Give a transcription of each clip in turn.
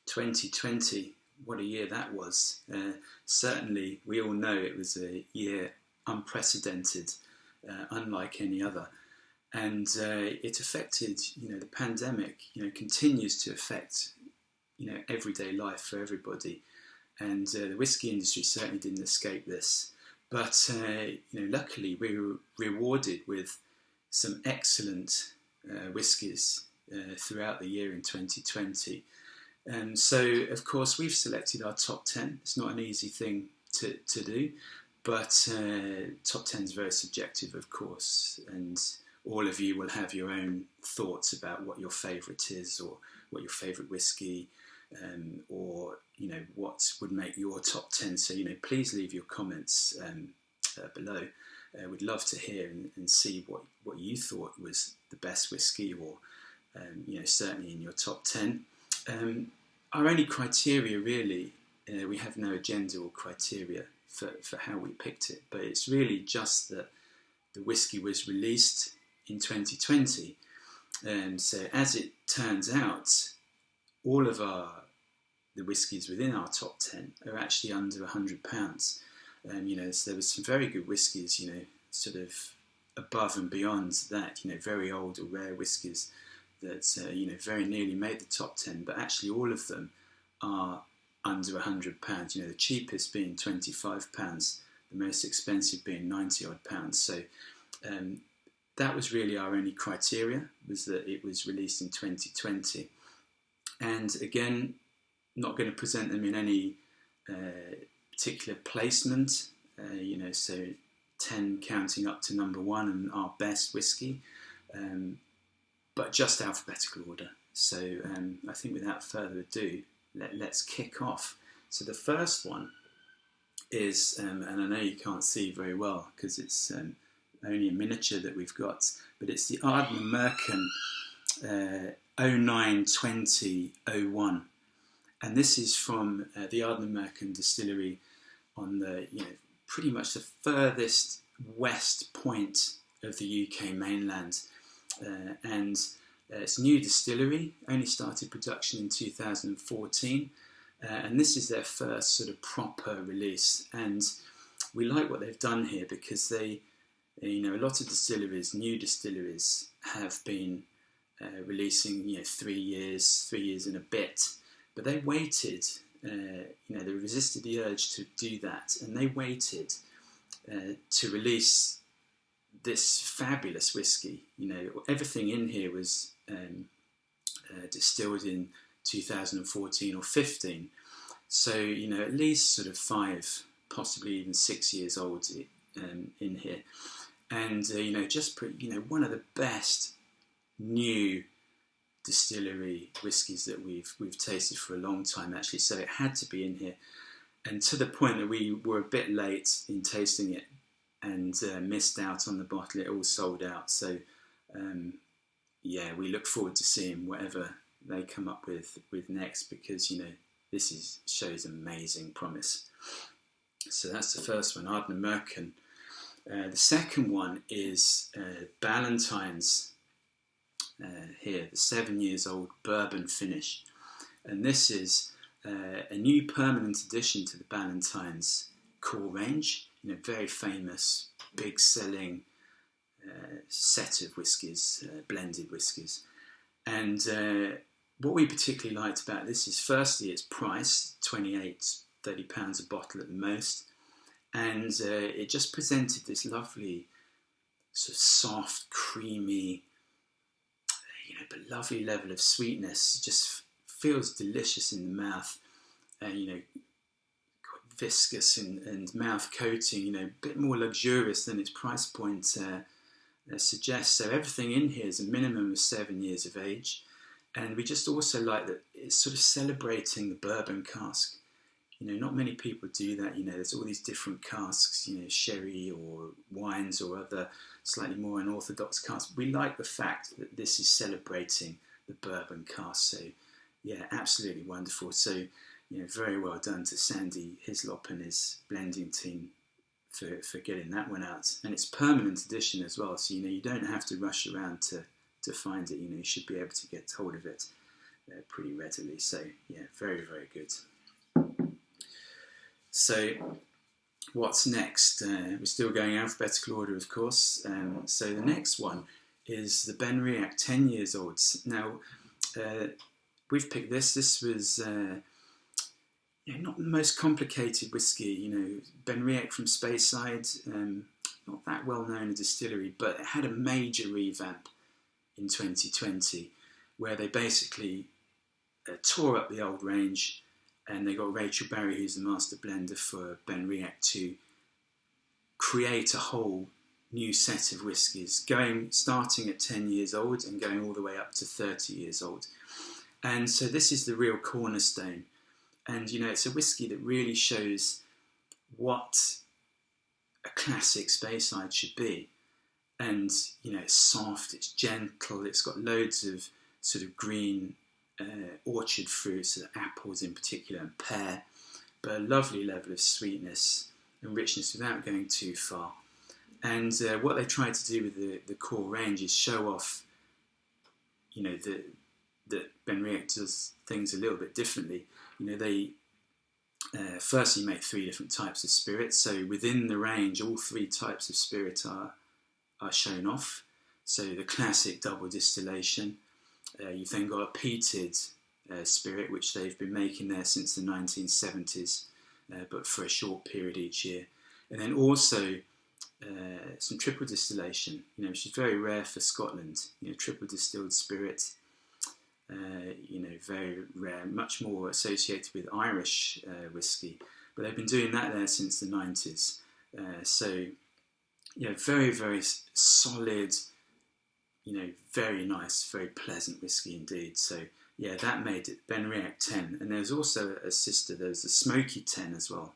2020, what a year that was. Certainly, we all know it was a year unprecedented, unlike any other. And it affected, the pandemic, continues to affect, everyday life for everybody. And the whiskey industry certainly didn't escape this. But, luckily we were rewarded with some excellent whiskies throughout the year in 2020. So, of course, we've selected our top 10. It's not an easy thing to do, but top 10 is very subjective, of course, and all of you will have your own thoughts about what your favourite is, or what your favourite whiskey, or what would make your top 10. So please leave your comments below. We'd love to hear and see what you thought was the best whiskey, or certainly in your top 10. Our only criteria, really, we have no agenda or criteria for how we picked it, but it's really just that the whiskey was released in 2020. So as it turns out, all of the whiskies within our top 10 are actually under £100. So there was some very good whiskies, sort of above and beyond that, very old or rare whiskies that, very nearly made the top 10, but actually all of them are under £100, the cheapest being £25, the most expensive being 90 odd pounds. So that was really our only criteria, was that it was released in 2020. And again, not going to present them in any particular placement, so 10 counting up to number 1 and our best whiskey, but just alphabetical order. So I think without further ado, let's kick off. So the first one is, and I know you can't see very well because it's only a miniature that we've got, but it's the Arden American 092001. And this is from the Arden American distillery on the, pretty much the furthest west point of the UK mainland. And it's a new distillery, only started production in 2014. And this is their first sort of proper release. And we like what they've done here because they, a lot of distilleries, new distilleries, have been releasing, 3 years and a bit. But they waited, they resisted the urge to do that, and they waited to release this fabulous whiskey. Everything in here was distilled in 2014 or 15. So, at least sort of 5, possibly even 6 years old in here. And, just one of the best new distillery whiskies that we've tasted for a long time, actually. So it had to be in here. And to the point that we were a bit late in tasting it and missed out on the bottle. It all sold out. So, we look forward to seeing whatever they come up with next, because, this shows amazing promise. So that's the first one, Arden American. The second one is Valentines Here, the 7 years old bourbon finish. And this is a new permanent addition to the Valentines core range. Very famous, big selling set of whiskies, blended whiskies. And what we particularly liked about this is, firstly, its price, £28-30 a bottle at the most. And it just presented this lovely, sort of soft, creamy, but lovely level of sweetness. It just feels delicious in the mouth. Quite viscous and mouth coating, a bit more luxurious than its price point suggests. So everything in here is a minimum of 7 years of age. And we just also like that it's sort of celebrating the bourbon cask. Not many people do that. There's all these different casks, sherry or wines or other slightly more unorthodox casks. We like the fact that this is celebrating the bourbon cask. So, absolutely wonderful. So, very well done to Sandy Hislop and his blending team for getting that one out. And it's permanent edition as well. So, you don't have to rush around to find it. You should be able to get hold of it pretty readily. So yeah, very, very good. So what's next? We're still going alphabetical order, of course. So the next one is the Benroit 10 years old. Now, we've picked this. This was not the most complicated whiskey. Benroit from Speyside, not that well known a distillery, but it had a major revamp in 2020 where they basically tore up the old range, and they got Rachel Barry, who's the master blender for Benroit, to create a whole new set of whiskies, starting at 10 years old and going all the way up to 30 years old. And so this is the real cornerstone. And, it's a whiskey that really shows what a classic Speyside should be. And, it's soft, it's gentle, it's got loads of sort of green orchard fruits, so apples in particular, and pear, but a lovely level of sweetness and richness without going too far. And what they tried to do with the core range is show off, that Benroit does things a little bit differently. They firstly make 3 different types of spirit. So within the range, all 3 types of spirit are shown off. So the classic double distillation. You've then got a peated spirit, which they've been making there since the 1970s, but for a short period each year. And then also some triple distillation, which is very rare for Scotland. Triple distilled spirit, very rare, much more associated with Irish whiskey. But they've been doing that there since the 90s. So, very, very solid, very nice, very pleasant whiskey indeed. So, that made it Benroit 10. And there's also a sister, there's the Smoky 10 as well.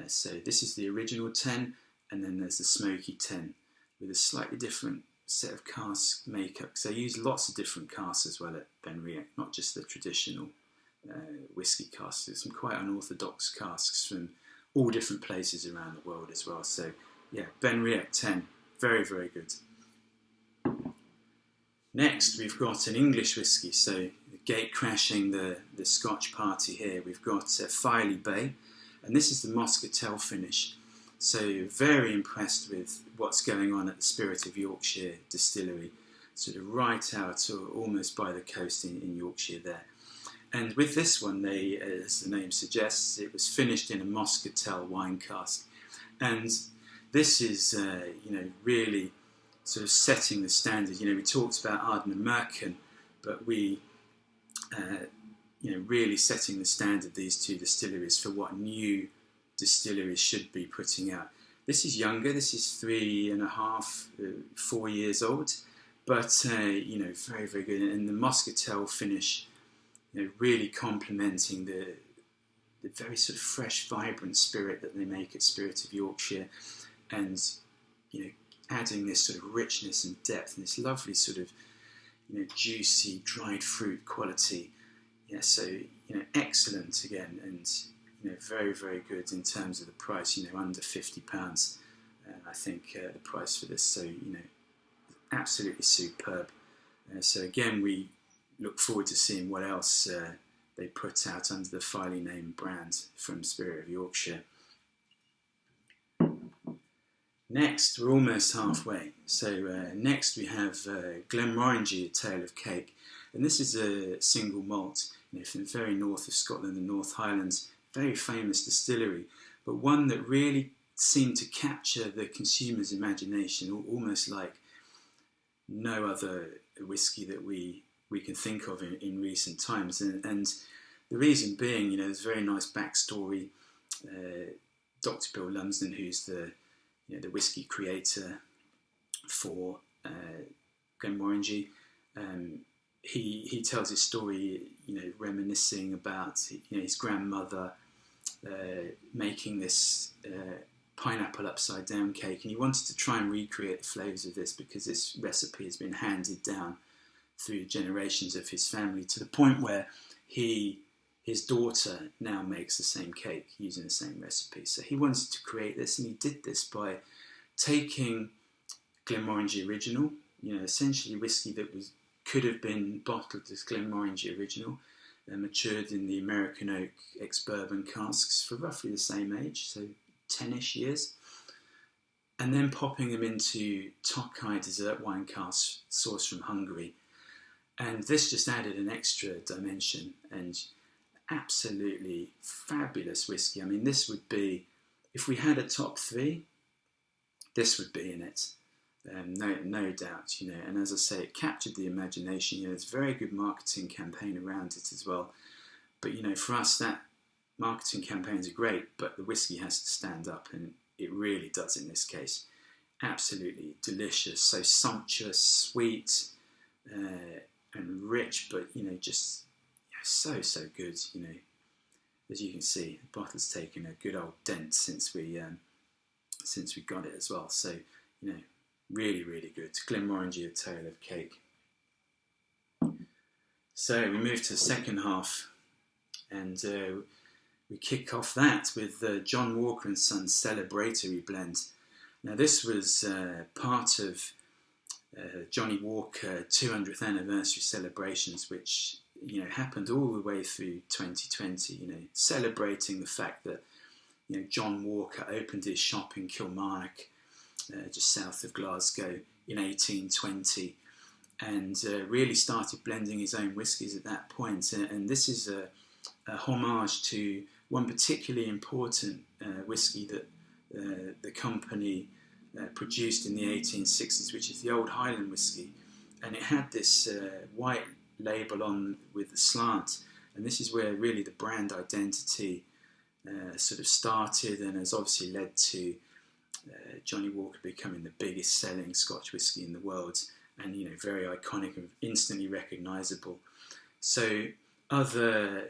So this is the original 10, and then there's the Smoky 10 with a slightly different set of cask makeup, because they use lots of different casks as well at Benroit, not just the traditional whiskey casks. There's some quite unorthodox casks from all different places around the world as well. So, Benroit 10, very, very good. Next, we've got an English whiskey, so gate crashing the Scotch party here. We've got Filey Bay, and this is the Muscatel finish. So very impressed with what's going on at the Spirit of Yorkshire distillery, sort of right out or almost by the coast in Yorkshire there. And with this one, they, as the name suggests, it was finished in a Muscatel wine cask. And this is, really sort of setting the standard. We talked about Arden American, but we, really setting the standard, these 2 distilleries, for what new distilleries should be putting out. This is younger, this is 3.5, 4 years old, but, very, very good. And the Muscatel finish, really complementing the very sort of fresh, vibrant spirit that they make at Spirit of Yorkshire, and, adding this sort of richness and depth and this lovely sort of, juicy, dried fruit quality. So, excellent again, and, very, very good in terms of the price, under £50, I think, the price for this. So, absolutely superb. So again, we look forward to seeing what else they put out under the Filey name brand from Spirit of Yorkshire. Next, we're almost halfway. So next we have Glenmorangie, A Tale of Cake. And this is a single malt, from the very north of Scotland, the North Highlands, very famous distillery, but one that really seemed to capture the consumer's imagination, almost like no other whiskey that we can think of in recent times. And the reason being, there's a very nice backstory. Dr. Bill Lumsden, who's the whiskey creator for Glenmorangie, he tells his story, reminiscing about his grandmother making this pineapple upside down cake, and he wanted to try and recreate the flavours of this because this recipe has been handed down through generations of his family, to the point where his daughter now makes the same cake using the same recipe. So he wanted to create this, and he did this by taking Glenmorangie Original, essentially whiskey that was could have been bottled as Glenmorangie Original, matured in the American Oak ex-bourbon casks for roughly the same age, so 10-ish years, and then popping them into Tokai dessert wine casks sourced from Hungary. And this just added an extra dimension, and absolutely fabulous whiskey. I mean, this would be, if we had a top three, this would be in it. No doubt, you know. And as I say, it captured the imagination. You know, there's a very good marketing campaign around it as well. But, you know, for us, that marketing campaigns are great, but the whiskey has to stand up, and it really does in this case. Absolutely delicious, so sumptuous, sweet, and rich, but, you know, just so good. You know, as you can see, the bottle's taken a good old dent since we got it as well. So, you know, really good. Glenmorangie, a tale of cake. So we move to the second half, and we kick off that with John Walker and Sons Celebratory Blend. Now this was part of Johnnie Walker 200th anniversary celebrations, which, you know, happened all the way through 2020. You know, celebrating the fact that, you know, John Walker opened his shop in Kilmarnock, just south of Glasgow, in 1820, and really started blending his own whiskies at that point. And this is a homage to one particularly important whisky that the company produced in the 1860s, which is the Old Highland whisky, and it had this white label on with the slant, and this is where really the brand identity sort of started, and has obviously led to Johnnie Walker becoming the biggest selling Scotch whisky in the world, and, you know, very iconic and instantly recognisable. So other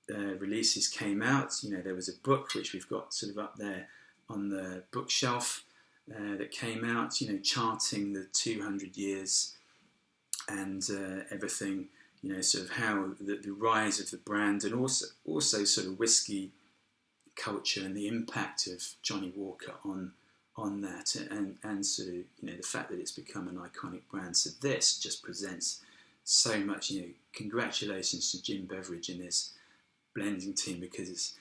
releases came out. You know, there was a book which we've got sort of up there on the bookshelf that came out, you know, charting the 200 years and everything, you know, sort of how the rise of the brand, and also sort of whiskey culture and the impact of Johnnie Walker on that, and sort of, you know, the fact that it's become an iconic brand. So this just presents so much. You know, congratulations to Jim Beveridge and his blending team, because it's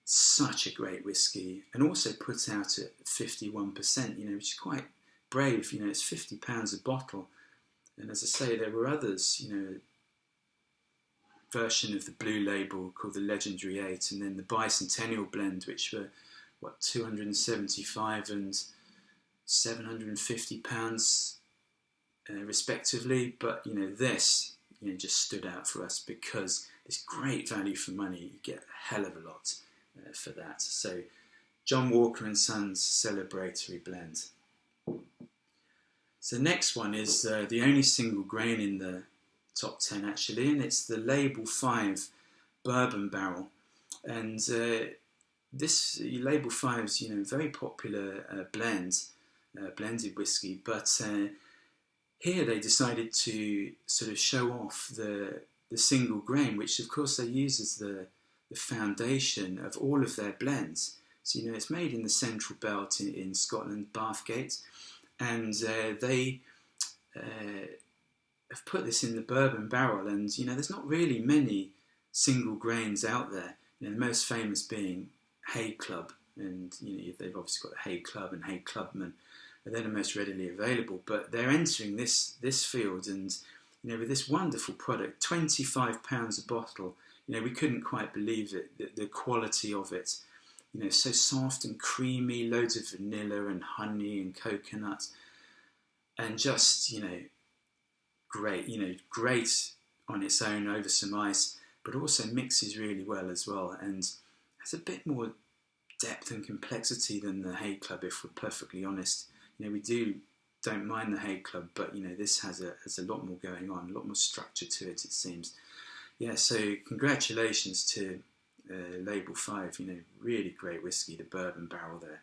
such a great whiskey, and also put out at 51%, you know, which is quite brave. You know, it's £50 a bottle, and as I say, there were others, you know, version of the blue label called the Legendary 8, and then the Bicentennial blend, which were, what, £275 and £750 respectively. But, you know, this, you know, just stood out for us because it's great value for money. You get a hell of a lot for that. So John Walker and Sons Celebratory Blend. So the next one is the only single grain in the top 10 actually, and it's the Label 5 Bourbon Barrel. And this Label 5 is, you know, very popular blended whiskey, but here they decided to sort of show off the single grain, which of course they use as the foundation of all of their blends. So, you know, it's made in the Central Belt in Scotland, Bathgate, and they have put this in the bourbon barrel. And, you know, there's not really many single grains out there. You know, the most famous being Hay Club, and, you know, they've obviously got Hay Club and Hay Clubman, and they're the most readily available. But they're entering this field, and, you know, with this wonderful product, £25 a bottle. You know, we couldn't quite believe it, the quality of it. You know, so soft and creamy, loads of vanilla and honey and coconut, and just, you know, great. You know, great on its own over some ice, but also mixes really well as well, and has a bit more depth and complexity than the Hay Club, if we're perfectly honest. You know, we don't mind the Hay Club, but, you know, this has a lot more going on, a lot more structure to it seems. Yeah, so congratulations to Label 5, you know, really great whiskey, the bourbon barrel there.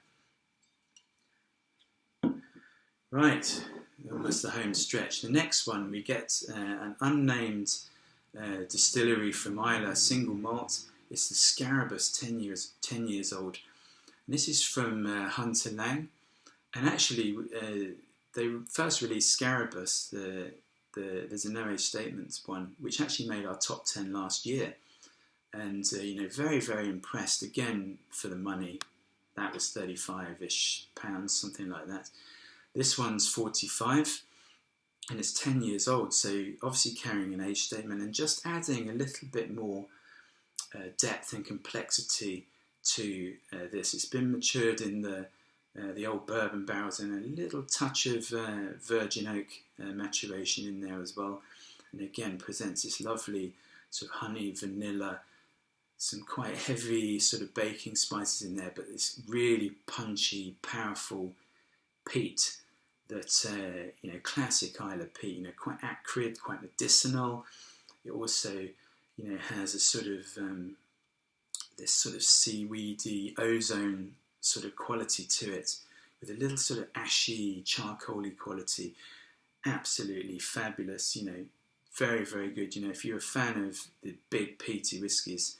Right, almost the home stretch. The next one, we get an unnamed distillery from Islay, single malt. It's the Scaribus, 10 years old. And this is from Hunter Lang. And actually, they first released Scaribus, the there's a no age statement one, which actually made our top 10 last year. And, very, very impressed. Again, for the money, that was 35-ish pounds, something like that. This one's 45, and it's 10 years old. So obviously carrying an age statement and just adding a little bit more depth and complexity to this. It's been matured in the old bourbon barrels, and a little touch of virgin oak maturation in there as well. And again, presents this lovely sort of honey, vanilla, some quite heavy sort of baking spices in there, but this really punchy, powerful peat that, classic Isla peat, quite acrid, quite medicinal. It also, has a sort of, this sort of seaweedy, ozone sort of quality to it, with a little sort of ashy, charcoaly quality. Absolutely fabulous, very, very good. If you're a fan of the big peaty whiskies,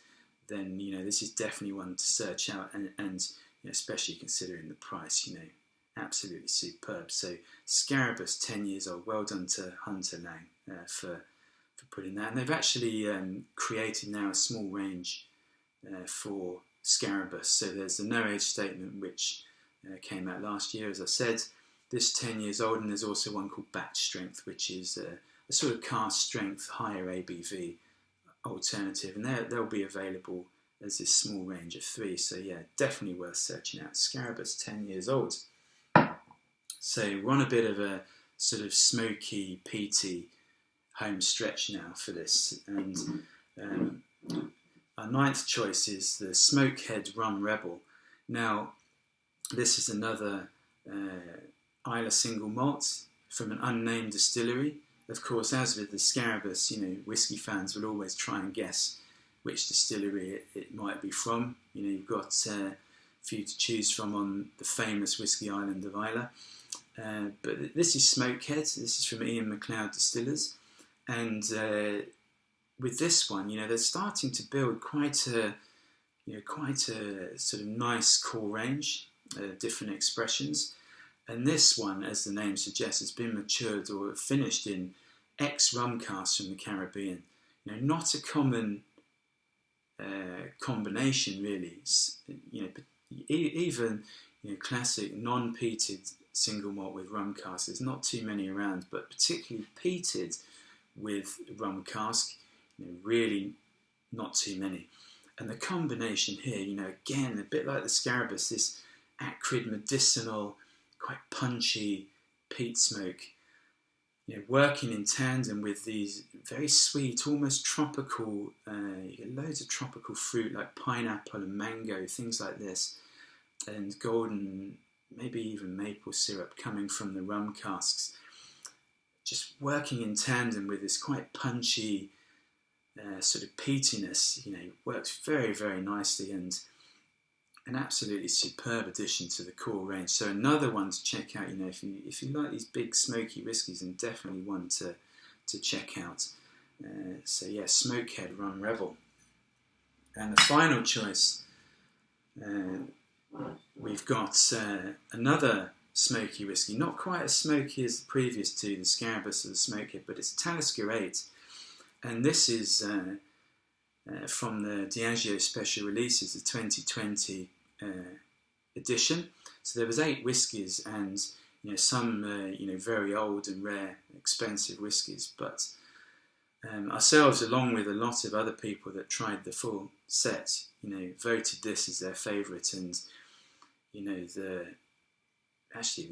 then this is definitely one to search out, and especially considering the price, absolutely superb. So Scaribus, 10 years old. Well done to Hunter Lang for putting that. And they've actually created now a small range for Scaribus. So there's the no age statement, which came out last year, as I said. This 10 years old, and there's also one called Batch Strength, which is a sort of cask strength, higher ABV alternative, and they'll be available as this small range of 3. So yeah, definitely worth searching out. Scaribus, 10 years old. So we're on a bit of a sort of smoky, peaty home stretch now for this, and our 9th choice is the Smokehead Rum Rebel. Now, this is another Isla single malt from an unnamed distillery. Of course, as with the Scaribus, whiskey fans will always try and guess which distillery it might be from. You've got a few to choose from on the famous whiskey island of Isla. But this is Smokeheads. This is from Ian MacLeod Distillers. And with this one, they're starting to build quite a sort of nice core range, different expressions. And this one, as the name suggests, has been matured or finished in ex-rum casks from the Caribbean. Not a common combination, really. Even classic non-peated single malt with rum cask, there's not too many around, but particularly peated with rum cask, really not too many. And the combination here, again, a bit like the Scaribus, this acrid, medicinal, quite punchy peat smoke, working in tandem with these very sweet, almost tropical, you get loads of tropical fruit like pineapple and mango, things like this, and golden, maybe even maple syrup coming from the rum casks, just working in tandem with this quite punchy sort of peatiness, works very, very nicely, and an absolutely superb addition to the core range. So another one to check out, if you like these big smoky whiskies, and definitely one to check out. So yeah, Smokehead Rum Rebel. And the final choice, we've got another smoky whiskey, not quite as smoky as the previous two, the Scaribus or the Smokehead, but it's Telesco 8. And this is from the Diageo Special Releases, the 2020 edition. So there was 8 whiskies, and some very old and rare, expensive whiskies. But ourselves, along with a lot of other people that tried the full set, voted this as their favourite, and the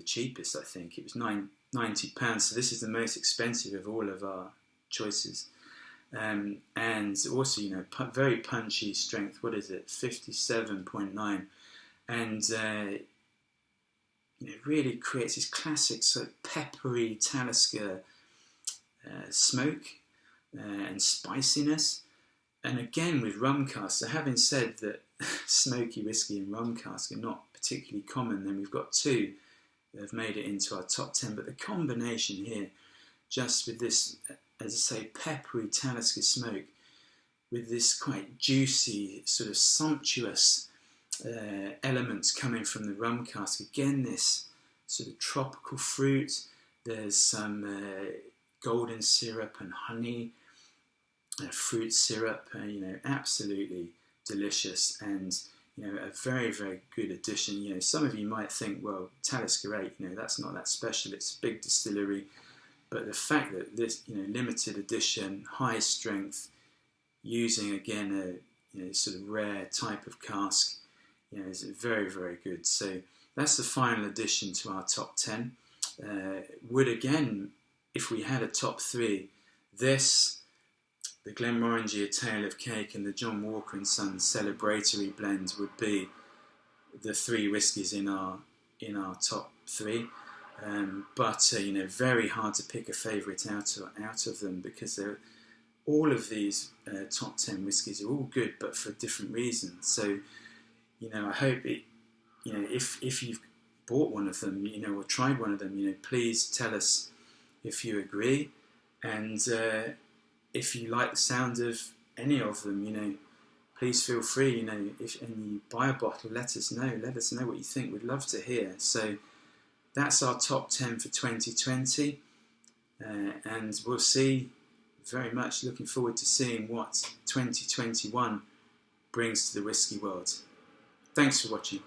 cheapest. I think it was £90. So this is the most expensive of all of our choices. And also, very punchy strength. What is it? 57.9, and really creates this classic sort of peppery Talisker smoke and spiciness. And again, with rum casks. So having said that, smoky whiskey and rum cask are not particularly common, then we've got 2 that have made it into our top 10. But the combination here, just with this, as I say, peppery Talisker smoke, with this quite juicy, sort of sumptuous elements coming from the rum cask. Again, this sort of tropical fruit. There's some golden syrup and honey, fruit syrup, absolutely delicious, and a very, very good addition. Some of you might think, well, Telesco 8, that's not that special, it's a big distillery, but the fact that this, limited edition, high strength, using again a sort of rare type of cask, is very, very good. So that's the final addition to our top 10. Would again, if we had a top 3, this, the Glenmorangie A Tale of Cake, and the John Walker and Sons celebratory blend would be the 3 whiskies in our top 3. But very hard to pick a favourite out of them, because all of these top 10 whiskies are all good, but for different reasons. So I hope it, if you've bought one of them, or tried one of them, please tell us if you agree, and if you like the sound of any of them, please feel free, if you buy a bottle, let us know what you think. We'd love to hear. So that's our top 10 for 2020, and we'll see. Very much looking forward to seeing what 2021 brings to the whiskey world. Thanks for watching.